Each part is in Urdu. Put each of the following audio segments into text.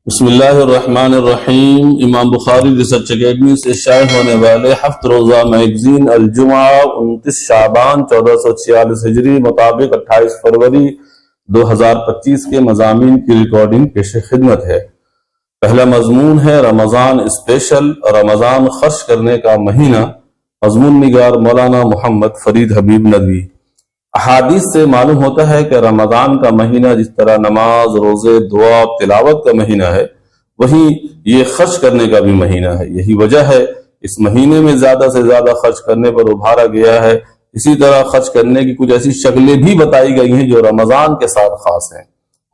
بسم اللہ الرحمن الرحیم۔ امام بخاری ریسرچ اکیڈمی سے شائع ہونے والے ہفت روزہ میگزین الجمعہ 29 شعبان 1446 ہجری مطابق 28 فروری 2025 کے مضامین کی ریکارڈنگ پیش خدمت ہے۔ پہلا مضمون ہے رمضان اسپیشل، رمضان خرچ کرنے کا مہینہ۔ مضمون نگار مولانا محمد فرید حبیب ندوی۔ احادیث سے معلوم ہوتا ہے کہ رمضان کا مہینہ جس طرح نماز، روزے، دعا، تلاوت کا مہینہ ہے، وہیں یہ خرچ کرنے کا بھی مہینہ ہے۔ یہی وجہ ہے اس مہینے میں زیادہ سے زیادہ خرچ کرنے پر ابھارا گیا ہے۔ اسی طرح خرچ کرنے کی کچھ ایسی شکلیں بھی بتائی گئی ہیں جو رمضان کے ساتھ خاص ہیں۔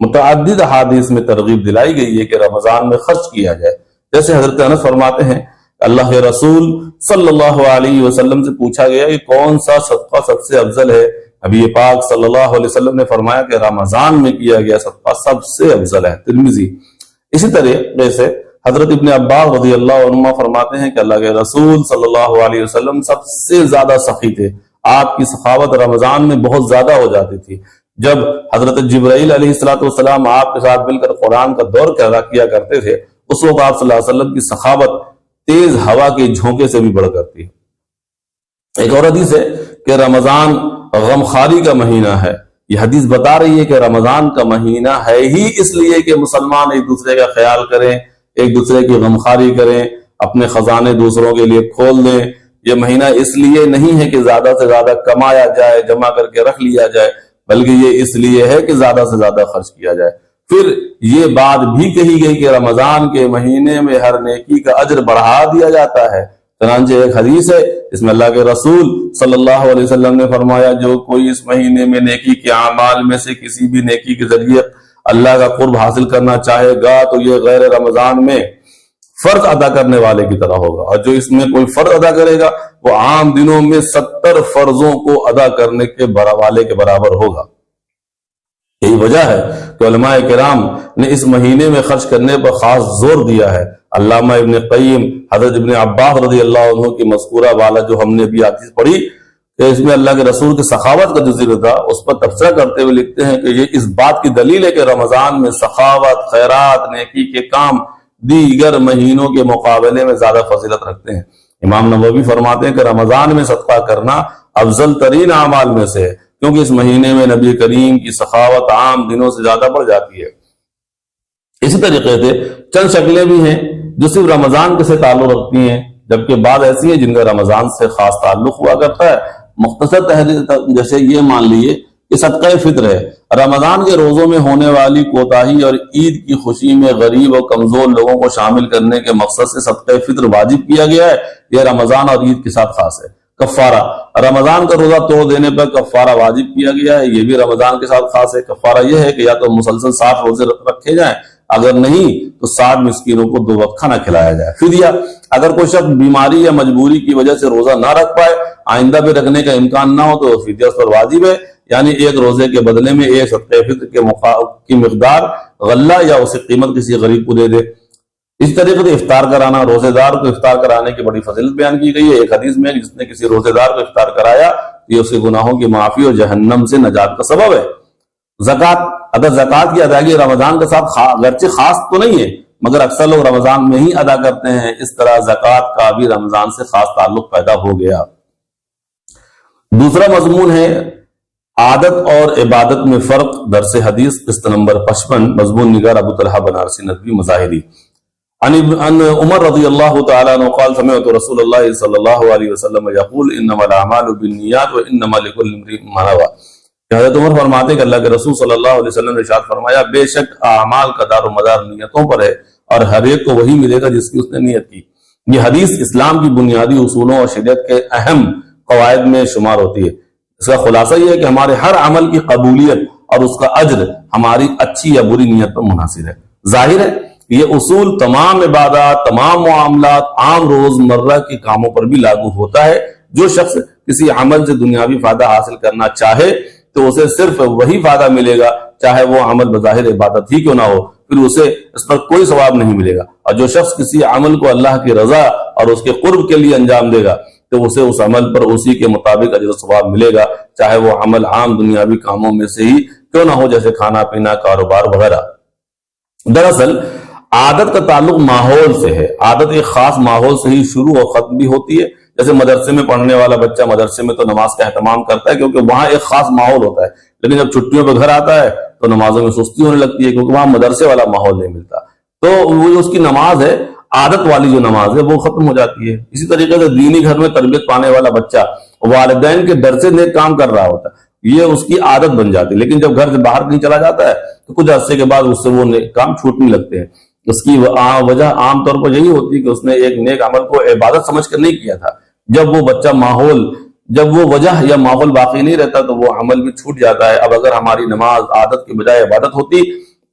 متعدد احادیث میں ترغیب دلائی گئی ہے کہ رمضان میں خرچ کیا جائے۔ جیسے حضرت انس فرماتے ہیں، اللہ کے رسول صلی اللہ علیہ وسلم سے پوچھا گیا کہ کون سا صدقہ سب سے افضل ہے؟ نبی پاک صلی اللہ علیہ وسلم نے فرمایا کہ رمضان میں کیا گیا صدقہ سب سے افضل ہے، ترمذی۔ اسی طرح سے حضرت ابن عباس رضی اللہ عنہما فرماتے ہیں کہ اللہ کے رسول صلی اللہ علیہ وسلم سب سے زیادہ سخی تھے۔ آپ کی سخاوت رمضان میں بہت زیادہ ہو جاتی تھی۔ جب حضرت جبرائیل علیہ السلام آپ کے ساتھ مل کر قرآن کا دور کیا کرتے تھے، اس وقت آپ صلی اللہ علیہ وسلم کی سخاوت تیز ہوا کے جھونکے سے بھی بڑھ کرتی ہے۔ ایک اور حدیث ہے کہ رمضان غمخواری کا مہینہ ہے۔ یہ حدیث بتا رہی ہے کہ رمضان کا مہینہ ہے ہی اس لیے کہ مسلمان ایک دوسرے کا خیال کریں، ایک دوسرے کی غمخواری کریں، اپنے خزانے دوسروں کے لیے کھول دیں۔ یہ مہینہ اس لیے نہیں ہے کہ زیادہ سے زیادہ کمایا جائے، جمع کر کے رکھ لیا جائے، بلکہ یہ اس لیے ہے کہ زیادہ سے زیادہ خرچ کیا جائے۔ پھر یہ بات بھی کہی گئی کہ رمضان کے مہینے میں ہر نیکی کا اجر بڑھا دیا جاتا ہے۔ چنانچہ ایک حدیث ہے اس میں اللہ کے رسول صلی اللہ علیہ وسلم نے فرمایا، جو کوئی اس مہینے میں نیکی کے اعمال میں سے کسی بھی نیکی کے ذریعے اللہ کا قرب حاصل کرنا چاہے گا تو یہ غیر رمضان میں فرض ادا کرنے والے کی طرح ہوگا، اور جو اس میں کوئی فرض ادا کرے گا وہ عام دنوں میں 70 فرضوں کو ادا کرنے کے والے کے برابر ہوگا۔ یہی وجہ ہے کہ علماء کرام نے اس مہینے میں خرچ کرنے پر خاص زور دیا ہے۔ علامہ ابن قیم، حضرت ابن عباس رضی اللہ عنہ کی مذکورہ والا جو ہم نے بھی حدیث پڑھی کہ اس میں اللہ کے رسول کی سخاوت کا جو ذکر تھا، اس پر تبصرہ کرتے ہوئے لکھتے ہیں کہ یہ اس بات کی دلیل ہے کہ رمضان میں سخاوت، خیرات، نیکی کے کام دیگر مہینوں کے مقابلے میں زیادہ فضیلت رکھتے ہیں۔ امام نووی فرماتے ہیں کہ رمضان میں صدقہ کرنا افضل ترین اعمال میں سے ہے، کیونکہ اس مہینے میں نبی کریم کی سخاوت عام دنوں سے زیادہ بڑھ جاتی ہے۔ اسی طریقے سے چند شکلیں بھی ہیں جو صرف رمضان کے سے تعلق رکھتی ہیں، جبکہ بعض ایسی ہیں جن کا رمضان سے خاص تعلق ہوا کرتا ہے۔ مختصر تحریر جیسے یہ مان لیے کہ صدقہ فطر ہے۔ رمضان کے روزوں میں ہونے والی کوتاہی اور عید کی خوشی میں غریب اور کمزور لوگوں کو شامل کرنے کے مقصد سے صدقہ فطر واجب کیا گیا ہے۔ یہ رمضان اور عید کے ساتھ خاص ہے۔ کفارہ، رمضان کا روزہ توڑ دینے پر کفارہ واجب کیا گیا ہے، یہ بھی رمضان کے ساتھ خاص ہے۔ کفارہ یہ ہے کہ یا تو مسلسل 60 روزے رکھے جائیں، اگر نہیں تو 60 مسکینوں کو 2 وقت کھانا کھلایا جائے۔ فدیہ، اگر کوئی شخص بیماری یا مجبوری کی وجہ سے روزہ نہ رکھ پائے، آئندہ بھی رکھنے کا امکان نہ ہو، تو فدیہ اس پر واجب ہے، یعنی ایک روزے کے بدلے میں ایک صدقہ فطر کی مقدار غلہ یا اسے قیمت کسی غریب کو دے دے۔ اس طریقے سے افطار کرانا، روزے دار کو افطار کرانے کی بڑی فضیلت بیان کی گئی ہے۔ ایک حدیث میں جس نے کسی روزے دار کو افطار کرایا یہ اس کے گناہوں کی معافی اور جہنم سے نجات کا سبب ہے۔ زکوٰۃ، اگر زکوٰۃ کی ادائیگی رمضان کے ساتھ اگرچہ خاص تو نہیں ہے مگر اکثر لوگ رمضان میں ہی ادا کرتے ہیں، اس طرح زکوٰۃ کا بھی رمضان سے خاص تعلق پیدا ہو گیا۔ دوسرا مضمون ہے عادت اور عبادت میں فرق، درس حدیث قسط نمبر 55، مضمون نگار ابو طلحہ بنارسی ندوی مظاہری۔ عن عمر رضی اللہ تعالیٰ عنہ قال سمعت رسول اللہ صلی اللہ علیہ وسلم یقول انما الاعمال بالنیات وانما لکل امرئ ما نوی۔ حضرت عمر فرماتے کہ اللہ کے رسول صلی اللہ علیہ وسلم نے ارشاد فرمایا، بے شک اعمال کا دار و مدار نیتوں پر ہے، اور ہر ایک کو وہی ملے گا جس کی اس نے نیت کی۔ یہ حدیث اسلام کی بنیادی اصولوں اور شریعت کے اہم قواعد میں شمار ہوتی ہے۔ اس کا خلاصہ یہ ہے کہ ہمارے ہر عمل کی قبولیت اور اس کا اجر ہماری اچھی یا بری نیت پر منحصر ہے۔ ظاہر ہے یہ اصول تمام عبادات، تمام معاملات، عام روز مرہ کے کاموں پر بھی لاگو ہوتا ہے۔ جو شخص کسی عمل سے دنیاوی فائدہ حاصل کرنا چاہے تو اسے صرف وہی فائدہ ملے گا، چاہے وہ عمل بظاہر عبادت ہی کیوں نہ ہو، پھر اسے اس پر کوئی ثواب نہیں ملے گا۔ اور جو شخص کسی عمل کو اللہ کی رضا اور اس کے قرب کے لیے انجام دے گا تو اسے اس عمل پر اسی کے مطابق اجر و ثواب ملے گا، چاہے وہ عمل عام دنیاوی کاموں میں سے ہی کیوں نہ ہو، جیسے کھانا پینا، کاروبار وغیرہ۔ دراصل عادت کا تعلق ماحول سے ہے، عادت ایک خاص ماحول سے ہی شروع اور ختم بھی ہوتی ہے. جیسے مدرسے میں پڑھنے والا بچہ مدرسے میں تو نماز کا اہتمام کرتا ہے کیونکہ وہاں ایک خاص ماحول ہوتا ہے، لیکن جب چھٹیوں پہ گھر آتا ہے تو نمازوں میں سستی ہونے لگتی ہے کیونکہ وہاں مدرسے والا ماحول نہیں ملتا. تو وہ جو اس کی نماز ہے، عادت والی جو نماز ہے، وہ ختم ہو جاتی ہے. اسی طریقے سے دینی گھر میں تربیت پانے والا بچہ والدین کے ڈر سے نیک کام کر رہا ہوتا ہے، یہ اس کی عادت بن جاتی ہے. لیکن جب گھر سے باہر کہیں چلا جاتا ہے تو کچھ عرصے کے بعد اس سے وہ نیک کام چھوٹنے لگتے ہیں. اس کی وجہ عام طور پر یہی ہوتی ہے کہ اس نے ایک نیک عمل کو عبادت سمجھ کر نہیں کیا تھا. جب وہ بچہ جب وہ وجہ یا ماحول باقی نہیں رہتا تو وہ عمل بھی چھوٹ جاتا ہے. اب اگر ہماری نماز عادت کے بجائے عبادت ہوتی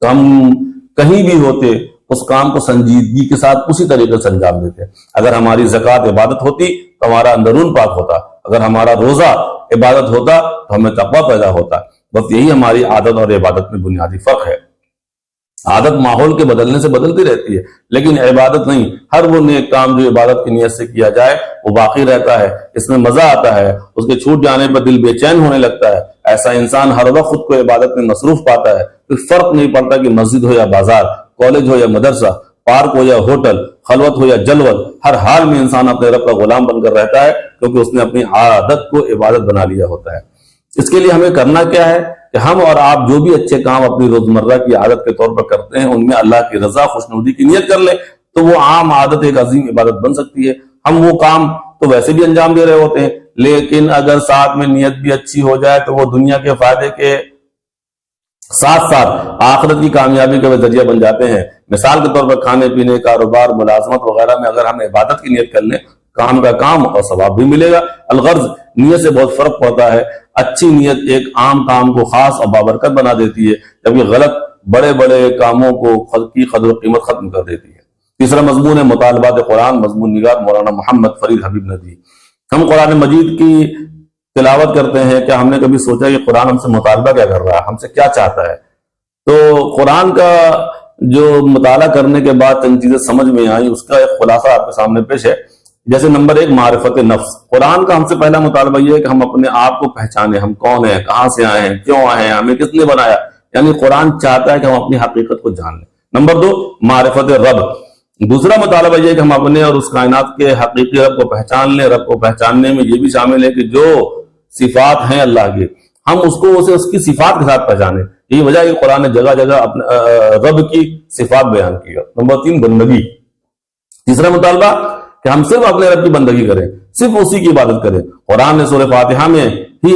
تو ہم کہیں بھی ہوتے اس کام کو سنجیدگی کے ساتھ اسی طریقے سے انجام دیتے. اگر ہماری زکوٰۃ عبادت ہوتی تو ہمارا اندرون پاک ہوتا. اگر ہمارا روزہ عبادت ہوتا تو ہمیں تقویٰ پیدا ہوتا. بس یہی ہماری عادت اور عبادت میں بنیادی فرق ہے. عادت ماحول کے بدلنے سے بدلتی رہتی ہے لیکن عبادت نہیں. ہر وہ نیک کام جو عبادت کی نیت سے کیا جائے وہ باقی رہتا ہے، اس میں مزہ آتا ہے، اس کے چھوٹ جانے پر دل بے چین ہونے لگتا ہے. ایسا انسان ہر وقت خود کو عبادت میں مصروف پاتا ہے. پھر فرق نہیں پڑتا کہ مسجد ہو یا بازار، کالج ہو یا مدرسہ، پارک ہو یا ہوٹل، خلوت ہو یا جلوت، ہر حال میں انسان اپنے رب کا غلام بن کر رہتا ہے کیونکہ اس نے اپنی عادت کو عبادت بنا لیا ہوتا ہے. اس کے لیے ہمیں کرنا کیا ہے کہ ہم اور آپ جو بھی اچھے کام اپنی روزمرہ کی عادت کے طور پر کرتے ہیں ان میں اللہ کی رضا خوشنودی کی نیت کر لیں تو وہ عام عادت ایک عظیم عبادت بن سکتی ہے. ہم وہ کام تو ویسے بھی انجام دے رہے ہوتے ہیں لیکن اگر ساتھ میں نیت بھی اچھی ہو جائے تو وہ دنیا کے فائدے کے ساتھ ساتھ آخرت کی کامیابی کا ذریعہ بن جاتے ہیں. مثال کے طور پر کھانے پینے، کاروبار، ملازمت وغیرہ میں اگر ہم عبادت کی نیت کر لیں کام کا کام اور ثواب بھی ملے گا. الغرض نیت سے بہت فرق پڑتا ہے. اچھی نیت ایک عام کام کو خاص اور بابرکت بنا دیتی ہے جبکہ غلط بڑے بڑے کاموں کو کی قدر و قیمت ختم کر دیتی ہے. تیسرا مضمون ہے مطالبات قرآن. مضمون نگار مولانا محمد فرید حبیب ندوی. ہم قرآن مجید کی تلاوت کرتے ہیں، کیا ہم نے کبھی سوچا کہ قرآن ہم سے مطالبہ کیا کر رہا ہے، ہم سے کیا چاہتا ہے؟ تو قرآن کا جو مطالعہ کرنے کے بعد چند چیزیں سمجھ میں آئیں اس کا ایک خلاصہ آپ کے سامنے پیش ہے. جیسے نمبر 1 معرفت نفس. قرآن کا ہم سے پہلا مطالبہ یہ ہے کہ ہم اپنے آپ کو پہچانیں، ہم کون ہیں، کہاں سے آئے ہیں، کیوں آئے ہیں، ہمیں کس نے بنایا. یعنی قرآن چاہتا ہے کہ ہم اپنی حقیقت کو جان لیں. نمبر 2 معرفت رب. دوسرا مطالبہ یہ ہے کہ ہم اپنے اور اس کائنات کے حقیقی رب کو پہچان لیں. رب کو پہچاننے میں یہ بھی شامل ہے کہ جو صفات ہیں اللہ کی ہم اسے اس کی صفات کے ساتھ پہچانیں. یہی وجہ ہے کہ قرآن نے جگہ جگہ اپنے رب کی صفات بیان کی. نمبر 3 بندگی. تیسرا مطالبہ کہ ہم صرف اپنے رب کی بندگی کریں، صرف اسی کی عبادت کریں. قرآن نے سورہ فاتحہ میں ہی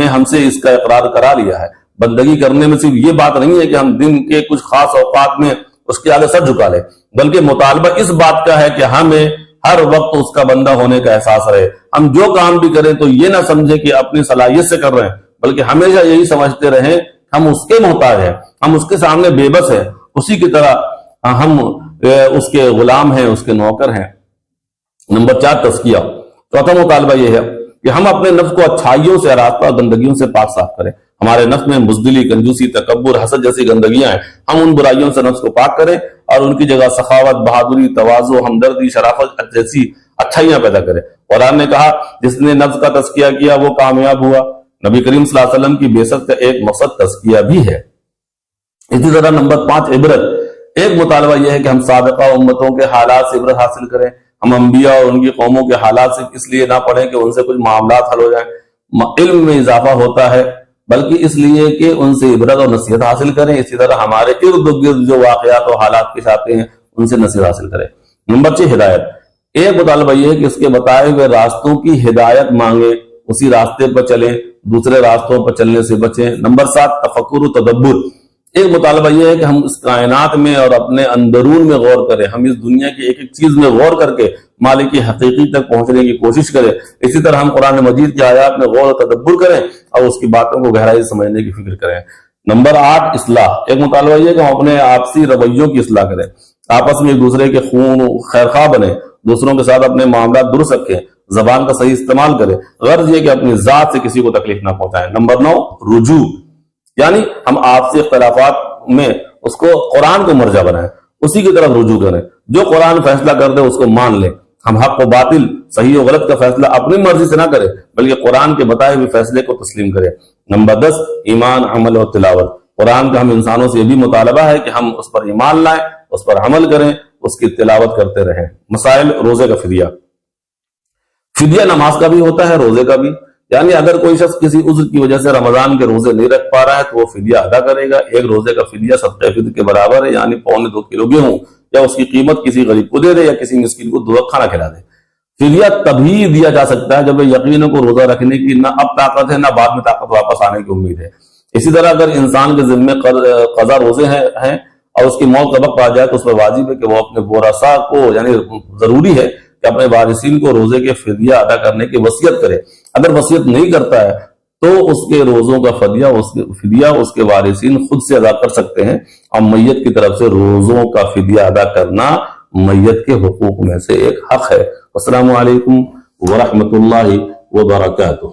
ہم سے اس کا اقرار کرا لیا ہے. بندگی کرنے میں صرف یہ بات نہیں ہے کہ ہم دن کے کچھ خاص اوقات میں اس کے آگے سر جھکا لیں بلکہ مطالبہ اس بات کا ہے کہ ہمیں ہر وقت اس کا بندہ ہونے کا احساس رہے. ہم جو کام بھی کریں تو یہ نہ سمجھے کہ اپنی صلاحیت سے کر رہے ہیں بلکہ ہمیشہ یہی سمجھتے رہیں ہم اس کے محتاج ہیں، ہم اس کے سامنے بے بس ہیں، اسی کی طرح ہم اس کے غلام ہیں، اس کے نوکر ہیں. نمبر 4 تزکیہ. چوتھا مطالبہ یہ ہے کہ ہم اپنے نفس کو اچھائیوں سے آراستہ اور گندگیوں سے پاک صاف کریں. ہمارے نفس میں بزدلی، کنجوسی، تکبر، حسد جیسی گندگیاں ہیں. ہم ان برائیوں سے نفس کو پاک کریں اور ان کی جگہ سخاوت، بہادری، تواضع، ہمدردی، شرافت جیسی اچھائیاں پیدا کریں. قرآن نے کہا جس نے نفس کا تزکیہ کیا وہ کامیاب ہوا. نبی کریم صلی اللہ علیہ وسلم کی بعثت کا ایک مقصد تزکیہ بھی ہے. اسی طرح نمبر 5 عبرت. ایک مطالبہ یہ ہے کہ ہم سابقہ امتوں کے حالات سے عبرت حاصل کریں. ہم انبیاء اور ان کی قوموں کے حالات سے اس لیے نہ پڑھیں کہ ان سے کچھ معاملات حل ہو جائیں، علم میں اضافہ ہوتا ہے، بلکہ اس لیے کہ ان سے عبرت اور نصیحت حاصل کریں. اسی طرح ہمارے ارد گرد جو واقعات اور حالات پیش آتے ہیں ان سے نصیحت حاصل کریں. نمبر 6 ہدایت. ایک مطالبہ یہ ہے کہ اس کے بتائے ہوئے راستوں کی ہدایت مانگیں، اسی راستے پر چلیں، دوسرے راستوں پر چلنے سے بچیں. نمبر 7 تفکر و تدبر. ایک مطالبہ یہ ہے کہ ہم اس کائنات میں اور اپنے اندرون میں غور کریں. ہم اس دنیا کی ایک ایک چیز میں غور کر کے مالک کی حقیقی تک پہنچنے کی کوشش کریں. اسی طرح ہم قرآن مجید کی آیات میں غور و تدبر کریں اور اس کی باتوں کو گہرائی سے سمجھنے کی فکر کریں. نمبر 8 اصلاح. ایک مطالبہ یہ ہے کہ ہم اپنے آپسی رویوں کی اصلاح کریں، آپس میں ایک دوسرے کے خون خیرخواہ بنیں، دوسروں کے ساتھ اپنے معاملات درست رکھیں، زبان کا صحیح استعمال کریں. غرض یہ کہ اپنی ذات سے کسی کو تکلیف نہ پہنچائیں. نمبر 9 رجوع. یعنی ہم آپسی اختلافات میں اس کو قرآن کو مرجع بنائیں، اسی کی طرف رجوع کریں. جو قرآن فیصلہ کر دے اس کو مان لیں. ہم حق و باطل، صحیح و غلط کا فیصلہ اپنی مرضی سے نہ کریں بلکہ قرآن کے بتائے ہوئے فیصلے کو تسلیم کریں. نمبر 10 ایمان، عمل اور تلاوت. قرآن کا ہم انسانوں سے یہ بھی مطالبہ ہے کہ ہم اس پر ایمان لائیں، اس پر عمل کریں، اس کی تلاوت کرتے رہیں۔ مسائل روزے کا فدیہ۔ فدیہ نماز کا بھی ہوتا ہے، روزے کا بھی، یعنی اگر کوئی شخص کسی عذر کی وجہ سے رمضان کے روزے نہیں رکھ پا رہا ہے تو وہ فدیہ ادا کرے گا۔ ایک روزے کا فدیہ صدقہ فطر کے برابر ہے، یعنی 1.25 کلو گیہوں، یا اس کی قیمت کسی غریب کو دے دے یا کسی مسکین کو 2 وقت کھانا کھلا دے۔ فدیہ تبھی دیا جا سکتا ہے جب یقین کو روزہ رکھنے کی نہ اب طاقت ہے نہ بعد میں طاقت واپس آنے کی امید ہے۔ اسی طرح اگر انسان کے ذمے قضا روزے ہیں اور اس کی موت کا وقت آ جائے تو اس پر واجب ہے کہ وہ اپنے ورثاء کو، یعنی ضروری ہے کہ اپنے وارثین کو روزے کے فدیہ ادا کرنے کی وصیت کرے۔ اگر وصیت نہیں کرتا ہے تو اس کے روزوں کا فدیہ اس کے وارثین خود سے ادا کر سکتے ہیں، اور میت کی طرف سے روزوں کا فدیہ ادا کرنا میت کے حقوق میں سے ایک حق ہے۔ السلام علیکم ورحمۃ اللہ وبرکاتہ۔